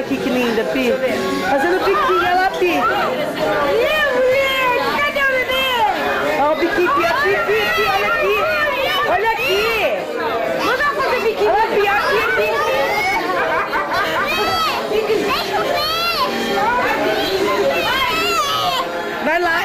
aqui que linda, Pi. Fazendo biquinho, olha lá, Pi. Cadê o bebê? Olha o biquinho, Pi, olha aqui. Olha aqui. Manda fazer biquinho. Olha, Pi, aqui, Pi. Vai lá.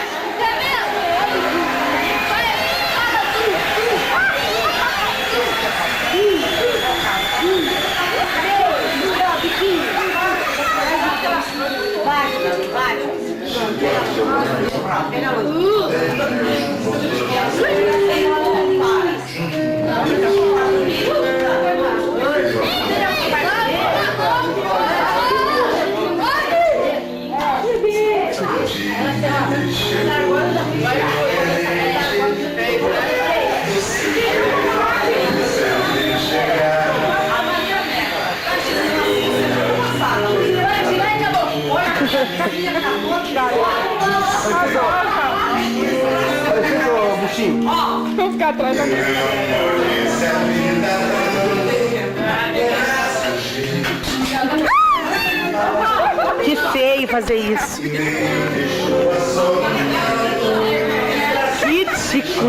Vou ficar atrás da minha. Que feio fazer isso. Crítico.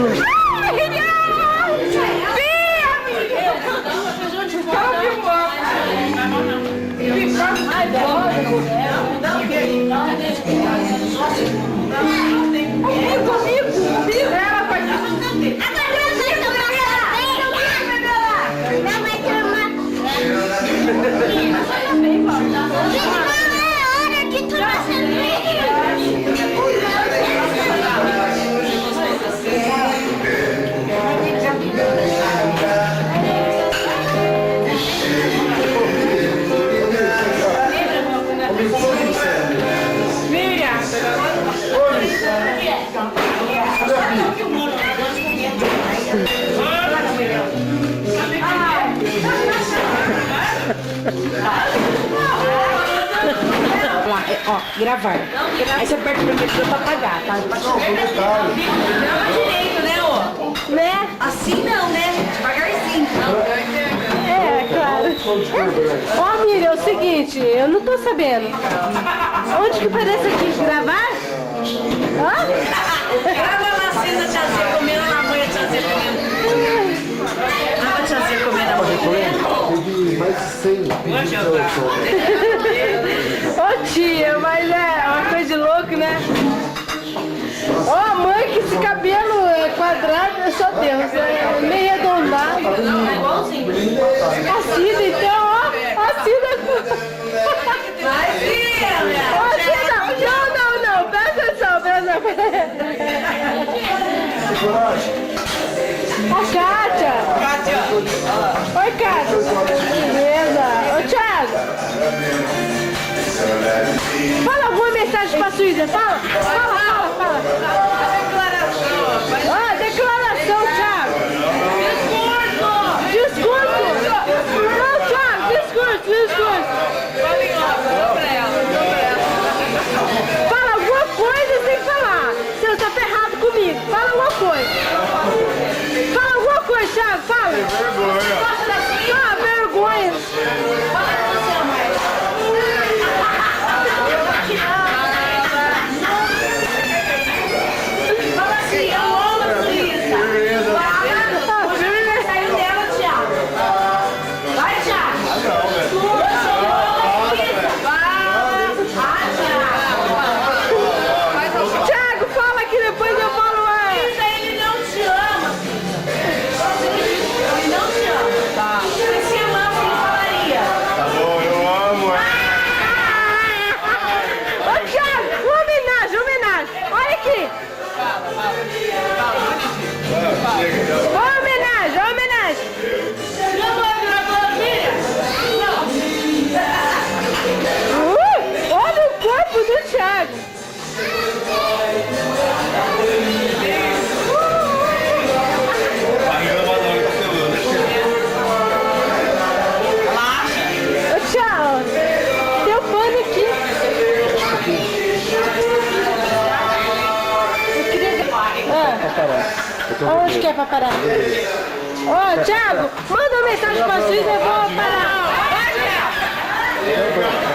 Ó, gravar. Aí você aperta o primeiro pra apagar, tá? Não direito, né, ó? Né? Assim não, né? Devagarzinho. É, claro. Ó, Miriam, é o seguinte, eu não tô sabendo. Onde que parece aqui? Gravar? Hã? Grava lá a cena da tiazinha comendo na mãe, a tiazinha comendo. Grava a tiazinha comendo na mãe. Teve mais de 100 vídeos. Ô tia, mas é uma coisa de louco, né? Ó, mãe, que esse cabelo é quadrado, é só Deus, é meio arredondado. A Cida, então, ó, a Cida. Vai, filha! Ô, Cida, não, presta atenção. A Kátia. Oi, Kátia. Beleza. Ô, Thiago. Fala alguma mensagem pra Suíça, fala. Declaração, Thiago. Discurso. Não, Thiago, discurso. Fala alguma coisa sem falar. Você tá ferrado comigo. Fala alguma coisa. Thiago, fala. Vergonha. Vergonha. Olha o corpo do Thiago. Tchau. Deu pano aqui. Eu queria... Onde que é pra parar? Ô, Thiago, manda uma mensagem pra Suíça e eu vou parar.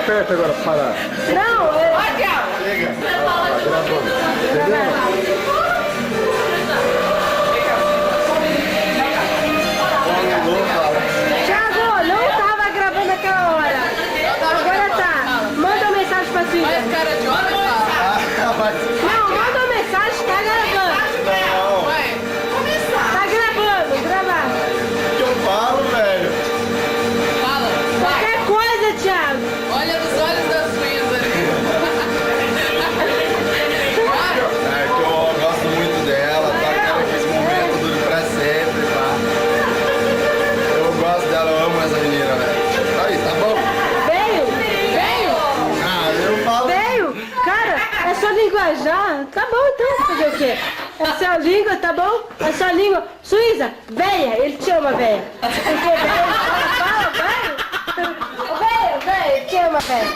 perto agora, pra parar. Não, Chega. Tá gravando. Entendeu? Thiago, não tava gravando aquela hora. Agora tá. Manda uma mensagem pra Cida. Cara de hora, fala. Não, manda uma mensagem, tá gravando. Vai. Tá gravando, gravar. O que eu falo, velho? Fala. Qualquer coisa, Thiago. Olha nos olhos da Suíça ali. É que eu gosto muito dela, tá? Quero que esse momento dure pra sempre, tá? Eu gosto dela, eu amo essa menina, velho. Aí, tá bom? Veio? Veio? Ah, eu falo. Veio? Cara, é só linguajar. Tá bom então, fazer o quê? É sua língua, tá bom? É sua língua. Suíza, véia, ele te ama, véia. Porque véia, fala, véia. Véia, ele te ama, véia.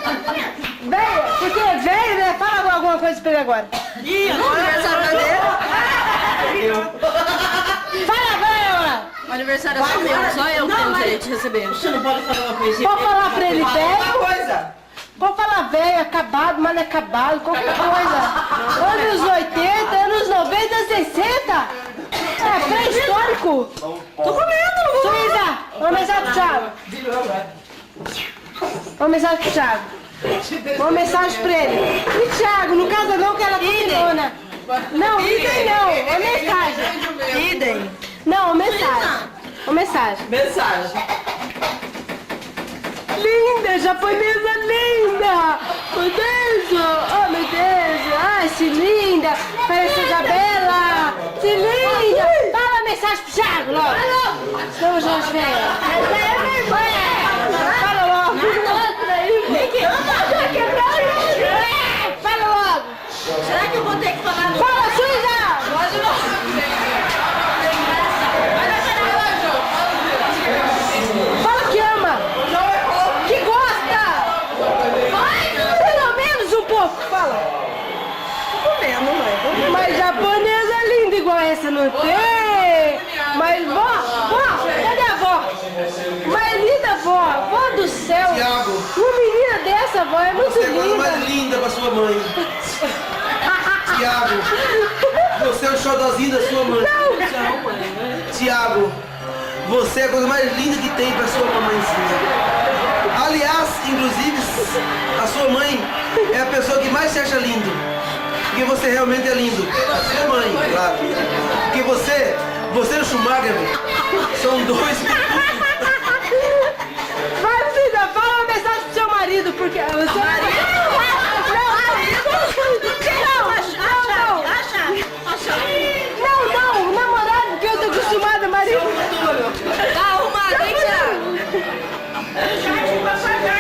Véia, porque véia, né? Fala alguma coisa pra ele agora. Fala, véia! O aniversário é só meu, só eu que tenho direito de receber. Você não pode falar uma coisinha? Pode falar pra ele, Uma velho? coisa. Pode falar velho, acabado, mal acabado, qualquer coisa. Anos 80, anos 90, 60. É pré-histórico. Tô comendo, não vou. Suíza, uma mensagem pro Thiago. Uma mensagem pro Thiago. Uma mensagem pra ele. E Thiago, não casa não, que ela é combinona. Não, idem não. Uma mensagem. Idem. Não, uma mensagem. Uma mensagem. Mensagem. Linda, japonesa linda! Meu Deus! Oh, meu Deus! Ai, se linda! Parece a Isabela! Se linda! Fala a mensagem pro Thiago logo! Vamos, Jorge, vem! Fala logo! Fala logo! Será que eu vou ter que falar? Fala, Suíza! Fala que ama! Que gosta! Pelo menos um pouco! Fala! Comendo, mãe. Mas japonesa linda igual essa não tem! Mas vó, cadê a vó? Mas linda vó, vó do céu! Thiago. Uma menina dessa, vó, é muito Você é a coisa mais linda! linda pra sua mãe. Tiago, você é o xodózinho da sua mãe. Tiago, você é a coisa mais linda que tem pra sua mamãezinha. Aliás, inclusive, a sua mãe é a pessoa que mais se acha lindo. Porque você realmente é lindo. A sua mãe, claro. Porque você e o Schumacher são dois. Vai, Cida, fala uma mensagem pro seu marido, porque... O seu marido? Não, namorado, porque eu tô acostumada, marido. Tá arrumado, hein, Thiago?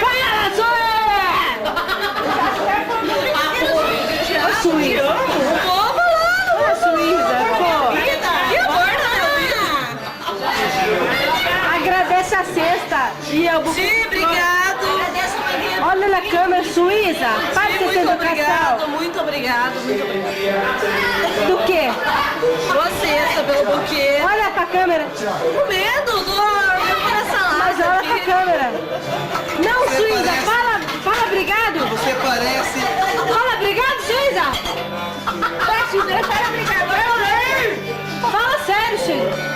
Fala, Suíza! Ô, Suíza! Vou falar. Ô, Suíza, pô! Que gorda, Agradece a cesta e eu vou... Sim, obrigado. Olha na câmera, Suíza! Para de ser Muito sem obrigado, educação! muito obrigado, muito obrigado. Do quê? Boa cesta pelo buquê. Olha pra câmera! Comendo, eu quero salada. Mas olha pra aqui. câmera! Não, Você Suíza! parece- Fala obrigado! Você parece. Fala obrigado, Suíza! Fala obrigado! Fala sério, Suíza!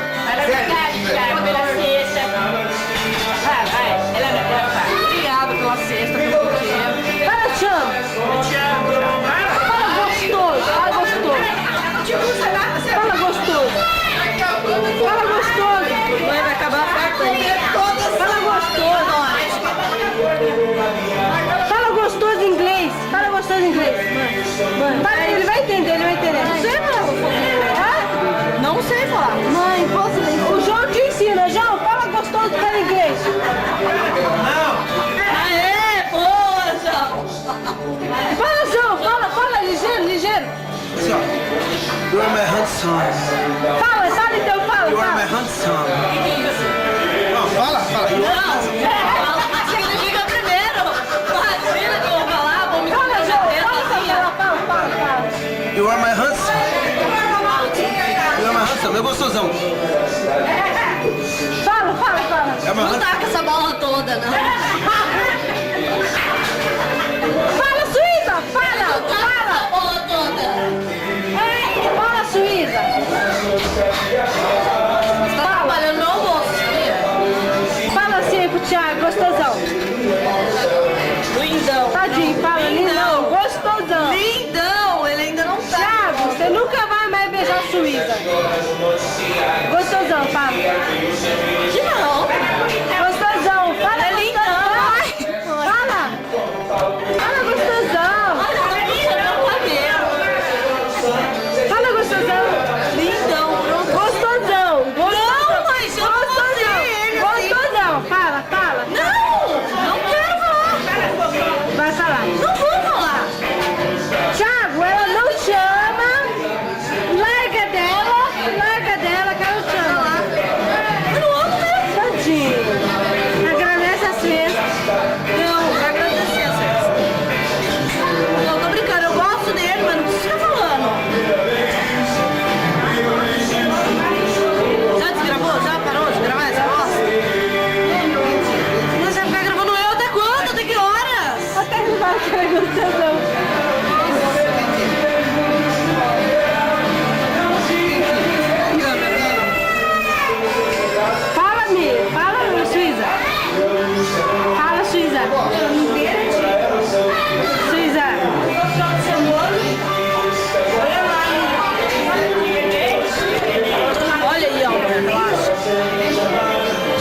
Obrigado pela cesta, pelo buquê. Fala, te amo! Fala gostoso! Fala gostoso! Fala gostoso! Fala gostoso! Mãe, vai acabar a festa aí. Fala gostoso! Fala gostoso em inglês! Fala gostoso em inglês! Fala, ele vai entender, ele vai entender. Não sei falar fofoqueira. Não sei falar. Mãe, o João te ensina. João, fala gostoso para inglês. Aê, boa, João. Fala, João, fala, ligeiro. Assim, ó. You are my handsome. Fala então, You are my fala. handsome. Não, fala. Não, significa primeiro. Imagina que eu vou falar, vou me Fala, comer João, dentro. You are my handsome. You are my handsome. Meu gostosão. Fala. É my Não handsome. tá com essa bola toda, não. Fala! Essa bola toda. Fala, Suíza! Você tá trabalhando no almoço, né? Fala assim aí pro Thiago, gostosão. Lindão. Tadinho, fala lindão, gostosão. Lindão, ele ainda não tá. Thiago, você nunca vai mais beijar a Suíza. Gostosão, fala. Que não. Gostosão, fala É gostosão. Fala. Fala gostosão. Olha, bicha, meu cabelo. Fala gostosão. Lindão. Gostosão. Não, mas eu não vou ter ele assim. Gostosão. Fala, fala. Não quero falar. Vai falar. Não vou falar. Thiago, ela não chama. Larga dela que ela não chama. Eu não amo mesmo. Tadinho. Agradece as festas. Não, vai agradecer a festa. Não, tô brincando, eu gosto dele, mas não precisa ficar falando. Já desgravou? Já parou de gravar essa bosta? Mas você vai ficar gravando eu até quando? Até que horas? Até que vai aquela gostosão. Fala, Mi. Fala, Suíza. Fala, Suíza. Suíza. Olha aí, ó, relaxa.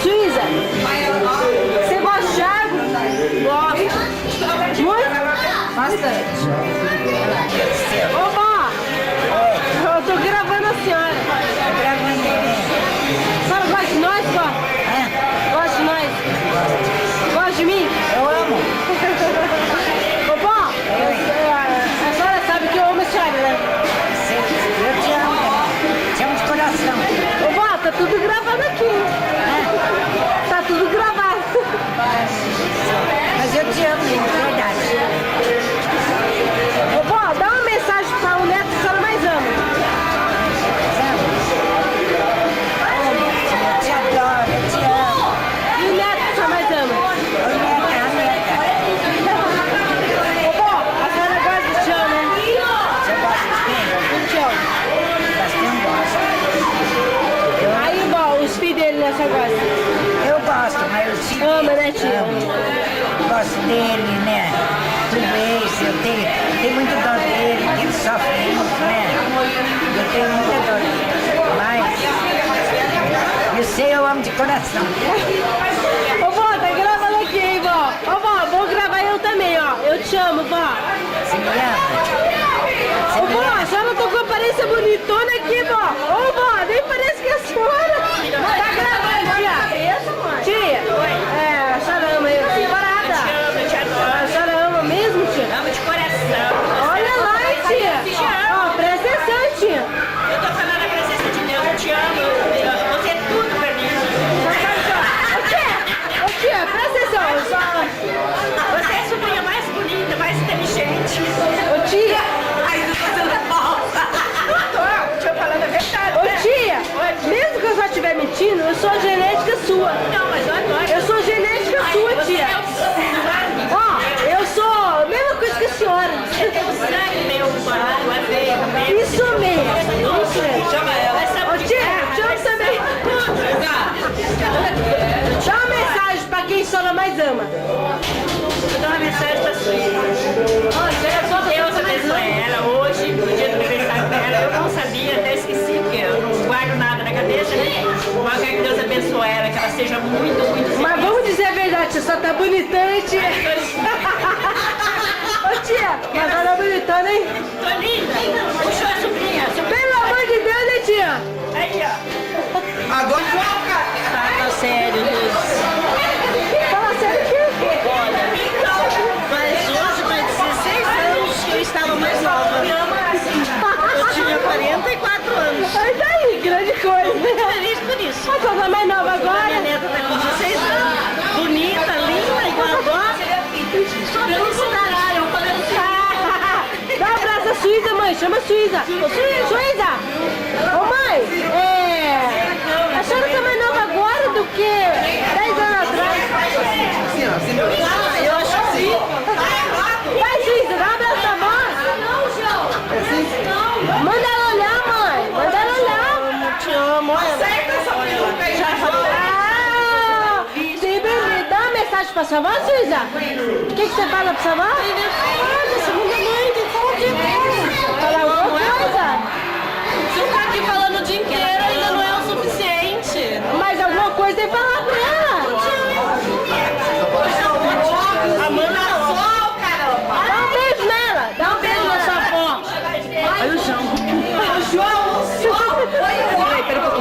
Suíza. Você gosta de Thiago? Gosto. Muito? Bastante. Ô, vó. Eu tô gravando a senhora. A senhora gosta de nós, vó? Gosta de nós? Gosta de mim? Eu amo. Ô, vó, a senhora sabe que eu amo a senhora, né? Eu te amo. Te amo de coração. Ô, vó, tá tudo gravando aqui. Tá tudo gravado. Mas eu te amo, de verdade. Ô, vó, dá uma mensagem para o neto que a senhora mais ama. Eu te adoro, eu te amo. E o neto que a senhora mais ama? A neta. Ô, vó, a senhora gosta do Tião, né? Você gosta de quem? Do Tião. Bastante gosto. Aí, vó, os filhos dele, né, a senhora gosta? Eu gosto, mas eu te Ama, né, tia? gosto dele, né? Tu vês, eu tenho muito dó dele, que ele sofre muito, né? Eu tenho muita dó dele. Mas eu sei, eu amo de coração. Ô, vó, tá gravando aqui, hein, vó? Ô, vó, vou gravar eu também, ó. Eu te amo, vó. Você me ama? Ô, vó, a senhora tô com a aparência bonitona aqui, vó. Ô, vó, nem parece que é a senhora. Tá gravando, tia. Tia, a senhora ama eu. Parada. A senhora ama mesmo, tia? Amo de coração. Olha lá, hein, tia. Ó, presta atenção, tia. Eu tô falando a presença de Deus, eu te amo. Você é tudo pra mim. Ô, tia, presta atenção. Você é a sobrinha mais bonita, mais inteligente. Ô, tia. Ai, não tô sendo falsa. Tô falando a verdade. Ô, tia, mesmo que eu só estiver mentindo, eu sou a genética sua. Não, mas eu adoro. Eu sou genética sua, tia. Ó, eu sou a mesma coisa que a senhora. Você tem o sangue meu, mano. É feio. Isso mesmo. Isso mesmo. Chama ela. Ô, tia, te amo também. Dá uma mensagem pra quem a senhora mais ama. Vou dar uma mensagem pra sua Deus abençoe ela hoje, no dia do aniversário dela. Eu não sabia, até esqueci, porque eu não guardo nada na cabeça, né? Mas eu quero que Deus abençoe ela, que ela seja muito, muito feliz. Mas vamos dizer a verdade, você só tá bonitona, hein, tia? Ô, tia, mas ela é bonitona, hein? Tô linda. Puxou a sobrinha. Pelo amor de Deus, hein, tia? Aí, ó. Agora. Fala sério, Deus. Fala sério aqui. Mas hoje faz 16 anos que eu estava mais nova. Eu tinha 44 anos. Mas daí, grande coisa. Muito feliz por isso. A senhora mais nova Minha agora? neta tá com 16 anos. Bonita, linda, igual a avó. Só felicidade. Eu falei assim. Dá um abraço à Suíza, mãe. Chama a Suíza. Suíza! Ô, mãe, a senhora tá mais nova agora do que 10 anos atrás. Assim, ó, assim, Eu acho que sim. Vai, Suíza, dá um abraço à mãe. pra sua avó, Suísa? O que você fala pra sua avó? Segunda mãe, tem que falar o dia inteiro. Falar alguma coisa? Se eu ficar aqui falando o dia inteiro, ainda não é o suficiente. Mas alguma coisa tem que falar pra ela. Amanda só, caramba. Dá um beijo nela. Dá um beijo na sua avó. Olha o João.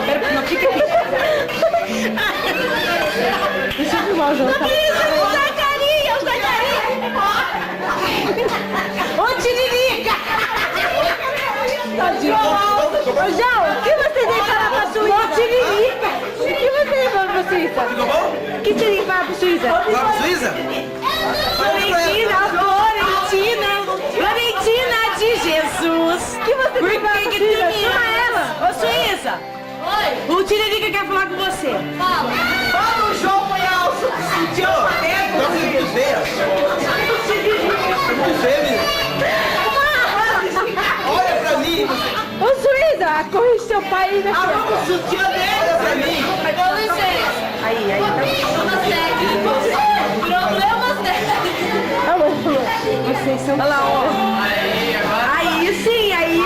Peraí, não fica aqui. Deixa eu filmar o João. Tá? Ô, Tiririca! Ô, João, o que você tem que falar pra Suísa? Ô, Tiririca! O que você tem que falar pra Suísa? Ficou bom? O que você tem que falar pra Suísa? Fala pra Suísa? Florentina de Jesus. O que você tem que falar pra Suísa? Chama ela. Ô, Suísa, Oi. o Tiririca quer falar com você. Fala. Quando o João foi ao sutiã dentro, Nossa, é muito feia. É muito feia, menina. Olha pra mim. Ô, Suísa, corrige seu pai aí daqui. o sutiã dele. Olha pra mim. Com licença. Aí, Problemas técnicos. Problemas técnicos. Ah, mas vocês são... Olha lá, ó. Aí sim, aí sim.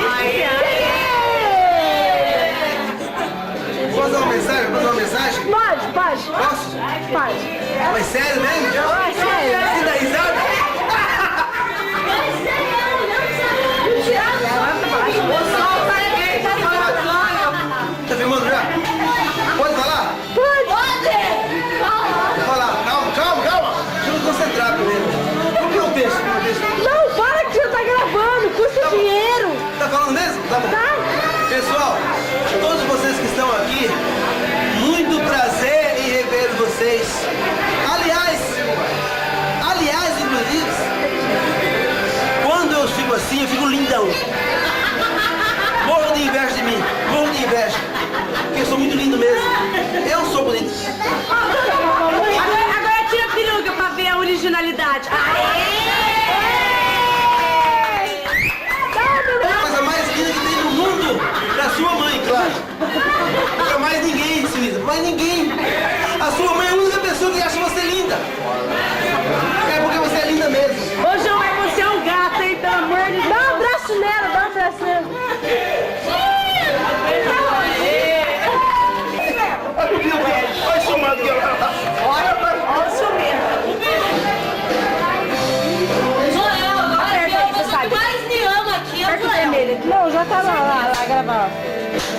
Posso dar uma mensagem? Posso dar uma mensagem? Pode. Posso? Pode. Mas sério mesmo? Ah, sério. Você dá risada? Tá filmando já? Pode falar? Pode. Vou falar. Calma. Deixa eu me concentrar primeiro. Por que o texto? Não, para que você tá gravando. Custa dinheiro. Tá falando mesmo? Tá bom. Tá? Pessoal, todos vocês que estão aqui, muito prazer em rever vocês. Aliás, inclusive, quando eu fico assim, eu fico lindão. Morro de inveja de mim, morro de inveja. Porque eu sou muito lindo mesmo. Eu sou bonito. Agora tira a peruca pra ver a originalidade. É a coisa mais linda que tem no mundo. Pra sua mãe, claro. Pra mais ninguém, Suísa. Mais ninguém. A sua mãe é a única pessoa que acha você linda. É porque você é linda mesmo. Ô, João, mas você é um gato, hein? Pelo amor de Deus. Dá um abraço nela, dá um abraço nela. Olha o chamado que ela tá. Joel, agora Aperta é aí, a moça sabe? que mais me ama aqui, ó, Aperta o Joel. vermelho. Não, já tá lá gravar.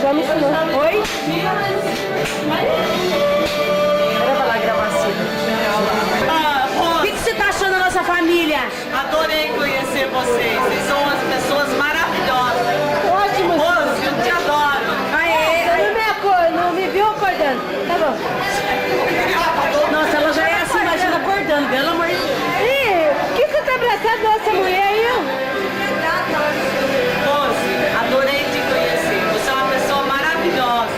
Já me ensinou. Oi? Grava lá, gravar assim. O que você tá achando da nossa família? Adorei conhecer vocês. Vocês são umas pessoas maravilhosas. Ótimo. Rose, eu te adoro. Você não me viu acordando. Tá bom. Nossa, ela já é assim, imagina acordando, pelo amor de Deus. Ih, o que você tá abraçado dessa mulher aí, ó? Rose, adorei te conhecer. Você é uma pessoa maravilhosa.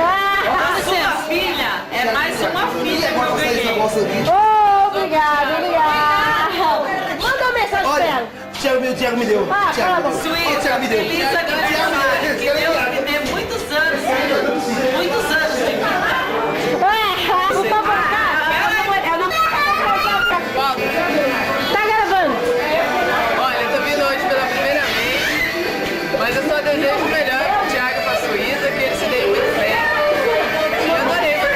Ah, A sua filha é mais uma filha que eu ganhei. oh, obrigada. Manda uma mensagem pra ela. O Thiago me deu. Ah, Thiago fala. me deu. Ó, o Suíça, Thiago me deu. feliz aniversário. Que Deus me dê muitos anos de vida. Por favor, tá gravando. Olha, eu tô vindo hoje pela primeira vez, mas eu só desejo o melhor pro Thiago e pra Suísa, que eles se deem muito bem. Eu adorei você.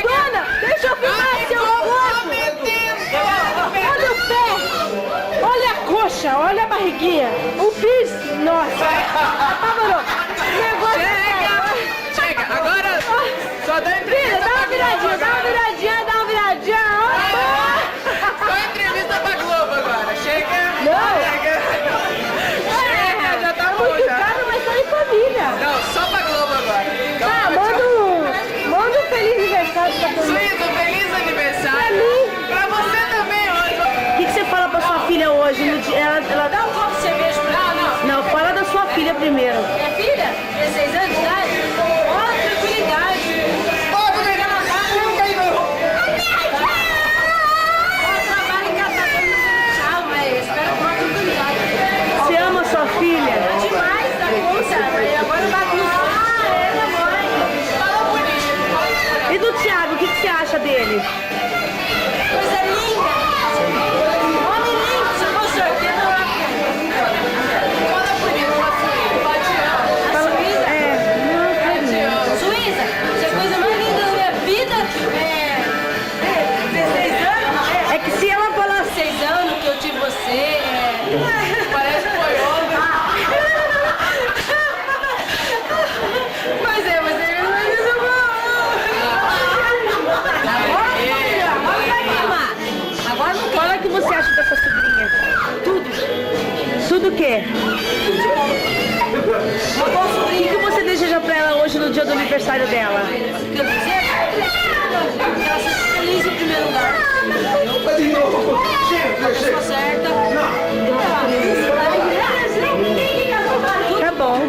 Dona, deixa eu filmar seu corpo. Olha o pé. Olha a coxa, olha a barriguinha. O piercing. aniversário dela? Quer dizer, que ela seja feliz em primeiro lugar. Vai de novo. Chega, Pessoa chega. certa. Tá bom.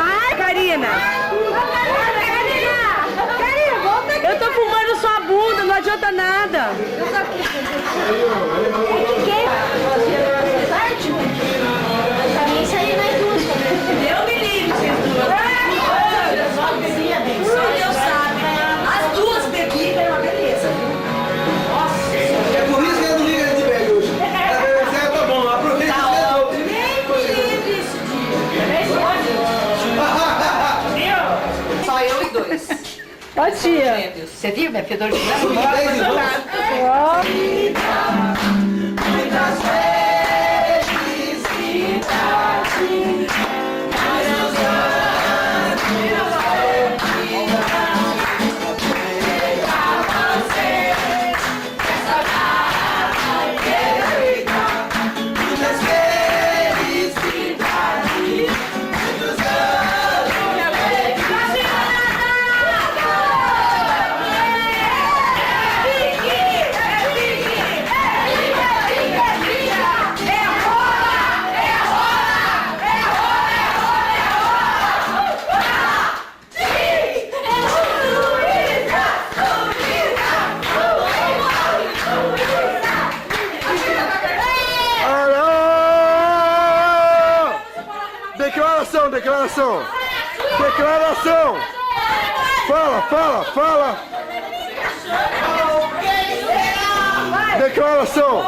Ai, Karina. Eu tô fumando sua bunda, não adianta nada. Eu me livre, vocês duas. Só Deus sabe. As duas bebidas é uma beleza. É por isso que ela não liga de bag hoje. Ela vai dizer, tá bom, aproveita e você é outro. Só eu e dois. Ó, tia. Você viu, minha filha? Dor de São 10 irmãos. Ó. Alô! Declaração, declaração! Declaração! Fala, fala, fala! Declaração!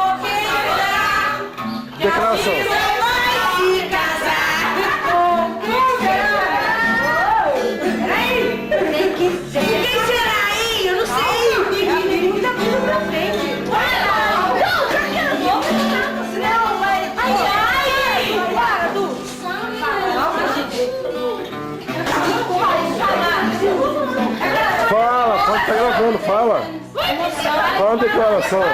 Declaração! Quem será aí? Eu não sei. Tem muita coisa pra frente. Não, já que eu vou. Senão vai. Ai, para, Du. Fala, tá gravando, fala! Fala uma declaração!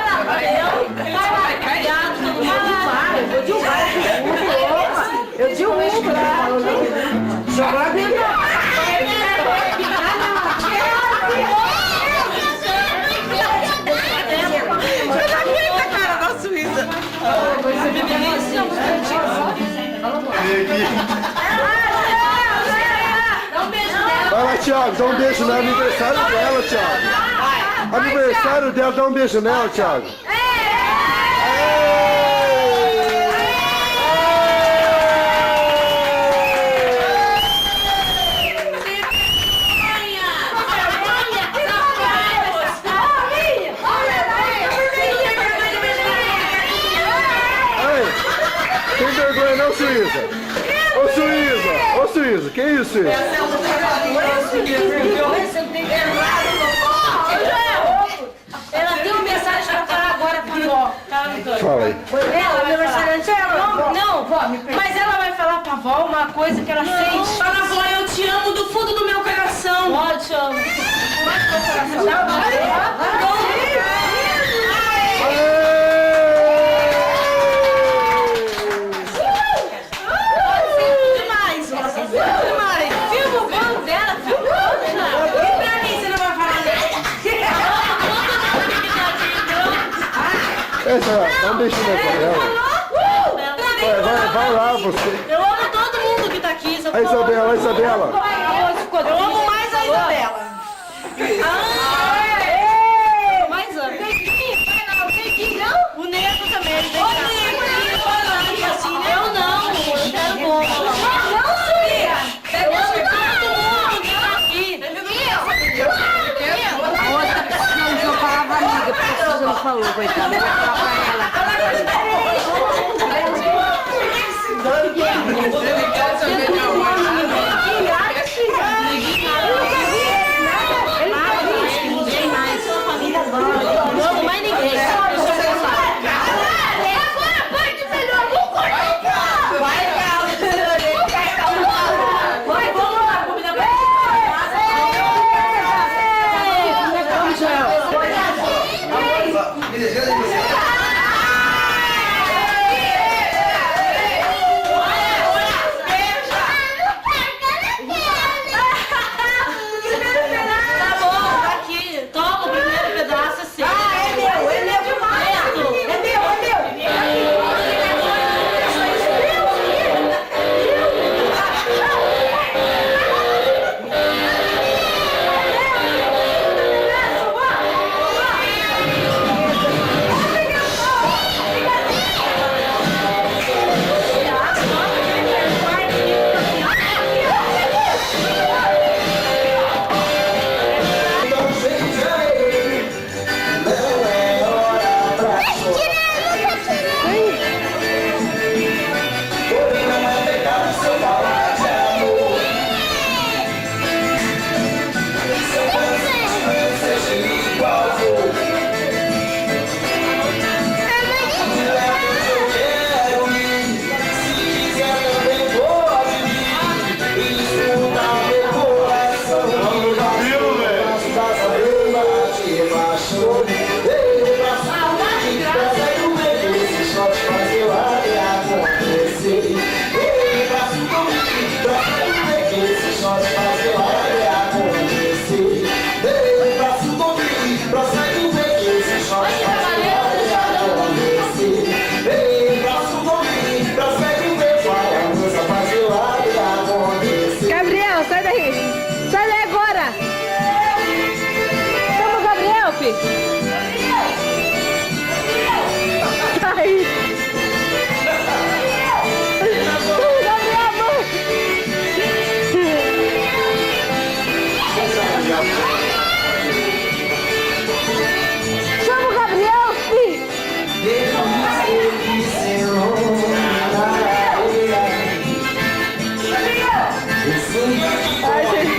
Eu derrubo. Vai lá, Thiago, dá um beijo no aniversário dela, Thiago! Aniversário dela, dá um beijo nela, Thiago! Tem vergonha não, Suíza? Ô Suíza! Ô Suíza, que isso, Suíza? Ela tem uma mensagem pra falar agora pra vó. Fala aí. Ela, aniversariante, ela não, mas ela vai falar pra vó uma coisa que ela sente. Fala, vó, eu te amo do fundo do meu coração. Vó, eu te amo. Demais. Filma o banco dela, filma o banco dela. E pra mim, você não vai falar Essa, dá um beijo nela. Vai lá, você. Eu amo todo mundo que tá aqui. A Isabela, a Isabela. Eu amo mais a Isabela. Mais amo. O Nego também. Ele vem cá. Eu não. Eu quero bom. Não, Suíra. Eu amo todo mundo que tá aqui. A outra precisando que eu falava amiga, porque você não falou, coitada. Eu vou falar pra ela. Não amo mais ninguém. Desejando de você. filho. Aí. Gabriel, mãe. Chama o Gabriel, filho. Ai, gente.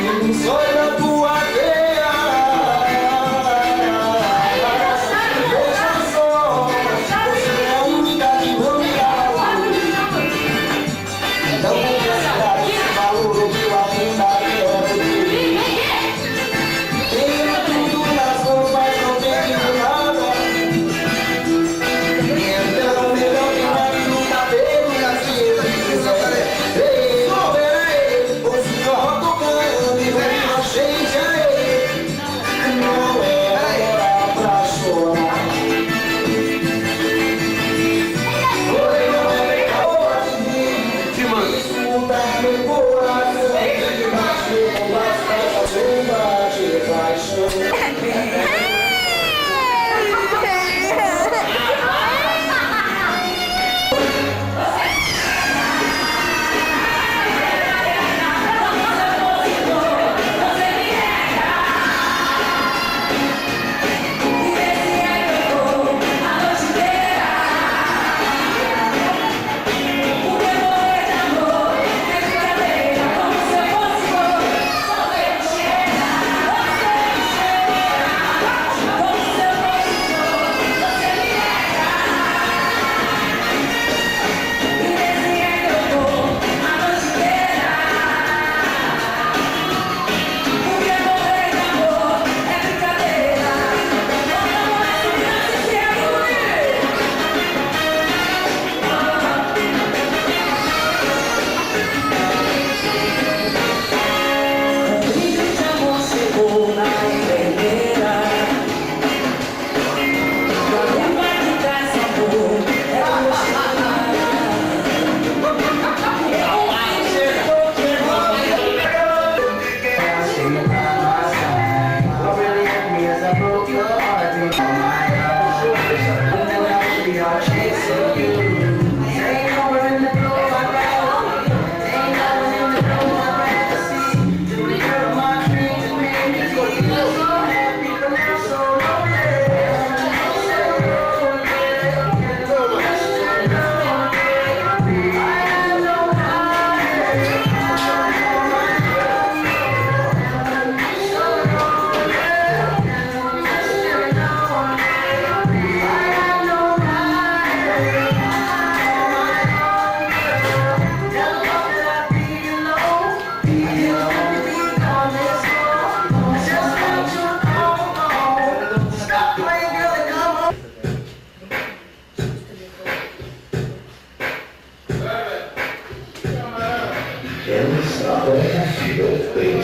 Ela estava nascida em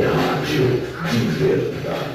Rádio de Verdade.